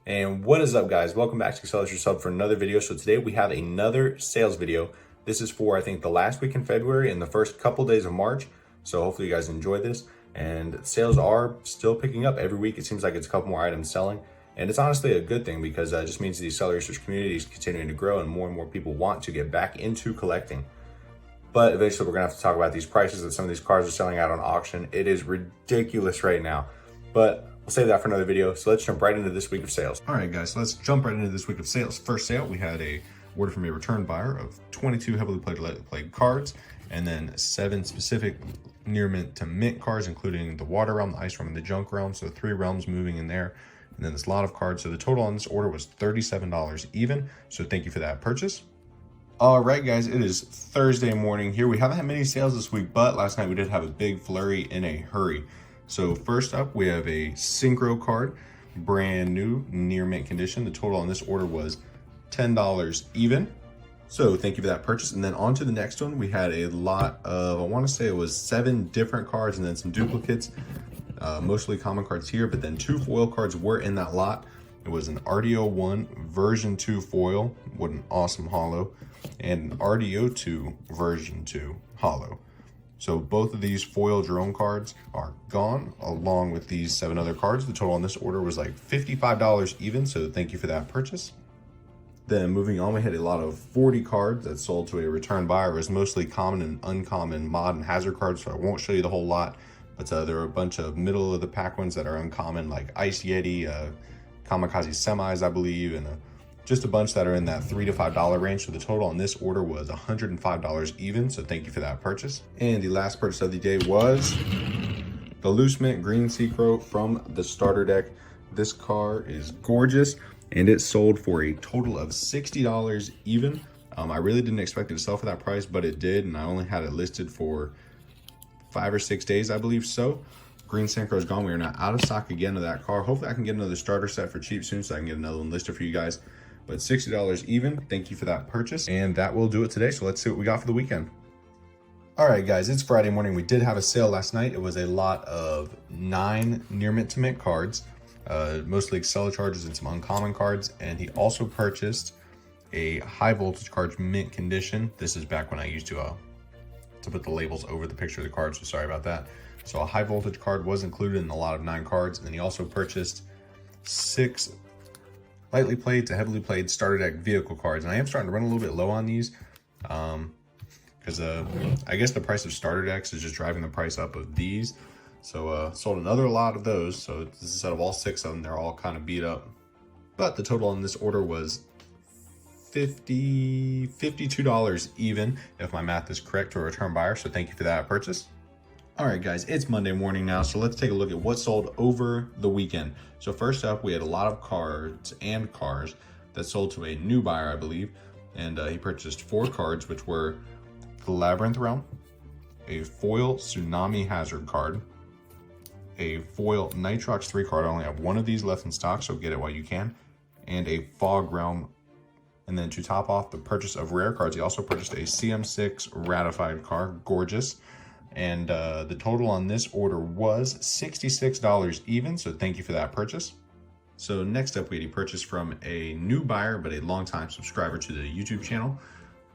And what is up, guys? Welcome back to Acceleracers Sub for another video. So today we have another sales video. This is for, I think, the last week in February and the first couple days of March. So hopefully you guys enjoy this. And sales are still picking up every week. It seems like it's a couple more items selling. And it's honestly a good thing because it just means the Acceleracers community is continuing to grow and more people want to get back into collecting. But eventually we're gonna have to talk about these prices that some of these cars are selling out on auction. It is ridiculous right now. But we'll save that for another video. So let's jump right into this week of sales. All right, guys, so let's jump right into this week of sales. First sale, we had a order from a return buyer of 22 heavily played cards, and then 7 specific near mint to mint cards, including the water realm, the ice realm, and the junk realm. So 3 realms moving in there. And then this lot of cards. So the total on this order was $37 even. So thank you for that purchase. All right, guys, it is Thursday morning here. We haven't had many sales this week, but last night we did have a big flurry in a hurry. So first up, we have a Synchro card, brand new, near mint condition. The total on this order was $10 even. So thank you for that purchase. And then on to the next one, we had a lot of, I want to say it was 7 different cards and then some duplicates, mostly common cards here, but then 2 foil cards were in that lot. It was an RDO1 version 2 foil, what an awesome holo, and an RDO2 version 2 holo. So both of these foil drone cards are gone, along with these 7 other cards. The total on this order was like $55 even, so thank you for that purchase. Then moving on, we had a lot of 40 cards that sold to a return buyer. It was mostly common and uncommon mod and hazard cards, so I won't show you the whole lot, but there are a bunch of middle of the pack ones that are uncommon, like Ice Yeti, Kamikaze Semis, I believe, and just a bunch that are in that $3 to $5 range. So the total on this order was $105 even. So thank you for that purchase. And the last purchase of the day was the Loose Mint Green Synchro from the starter deck. This car is gorgeous and it sold for a total of $60 even. I really didn't expect it to sell for that price, but it did. And I only had it listed for 5 or 6 days, I believe so. Green Synchro is gone. We are now out of stock again of that car. Hopefully I can get another starter set for cheap soon so I can get another one listed for you guys. But $60 even. Thank you for that purchase. And that will do it today. So let's see what we got for the weekend. All right, guys, it's Friday morning. We did have a sale last night. It was a lot of 9 near mint to mint cards, mostly Acceleracers and some uncommon cards. And he also purchased a high voltage card mint condition. This is back when I used to put the labels over the picture of the card. So sorry about that. So a high voltage card was included in a lot of 9 cards. And then he also purchased 6 lightly played to heavily played starter deck vehicle cards. And I am starting to run a little bit low on these because I guess the price of starter decks is just driving the price up of these. So sold another lot of those. So instead of all 6 of them, they're all kind of beat up. But the total on this order was $52 even, if my math is correct, to a return buyer. So thank you for that purchase. All right, guys, it's Monday morning now, so let's take a look at what sold over the weekend. So first up, we had a lot of cards and cars that sold to a new buyer, I believe, and he purchased 4 cards, which were the Labyrinth Realm, a foil Tsunami Hazard card, a foil Nitrox 3 card. I only have 1 of these left in stock, so get it while you can, and a Fog Realm. And then to top off the purchase of rare cards, he also purchased a CM6 ratified card, gorgeous. And the total on this order was $66 even, so thank you for that purchase. So next up, we had a purchase from a new buyer, but a longtime subscriber to the YouTube channel.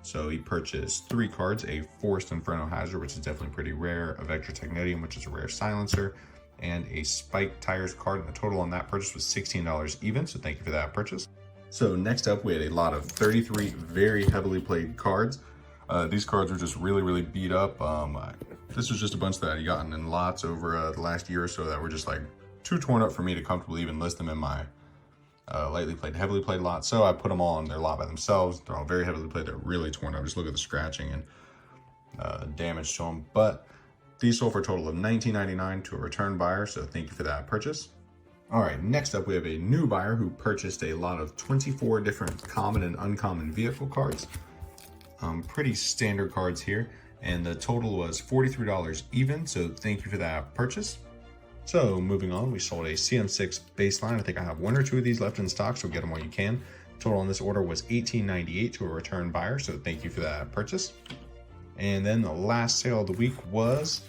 So he purchased 3 cards, a Forest Inferno Hazard, which is definitely pretty rare, a Vector Technetium, which is a rare silencer, and a Spike Tires card. And the total on that purchase was $16 even, so thank you for that purchase. So next up, we had a lot of 33 very heavily played cards. These cards were just really beat up. This was just a bunch that I'd gotten in lots over the last year or so that were just like too torn up for me to comfortably even list them in my lightly played, heavily played lot. So I put them all on their lot by themselves. They're all very heavily played. They're really torn up. Just look at the scratching and damage to them. But these sold for a total of $19.99 to a return buyer. So thank you for that purchase. All right, next up, we have a new buyer who purchased a lot of 24 different common and uncommon vehicle cards. Pretty standard cards here. And the total was $43 even, so thank you for that purchase. So moving on, we sold a CM6 baseline. I think I have 1 or 2 of these left in stock, so get them while you can. Total on this order was $18.98 to a return buyer, so thank you for that purchase. And then the last sale of the week was,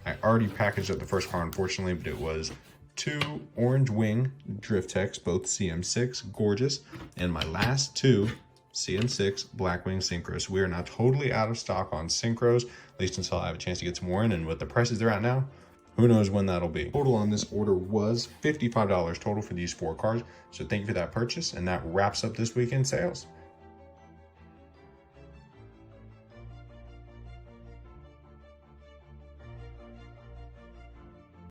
I already packaged up the first car, unfortunately, but it was 2 Orange Wing Drift Techs, both CM6, gorgeous. And my last 2 CM6 Blackwing Synchros. We are now totally out of stock on Synchros, at least until I have a chance to get some more in. And with the prices they're at now, who knows when that'll be. Total on this order was $55 total for these 4 cards. So thank you for that purchase. And that wraps up this weekend sales.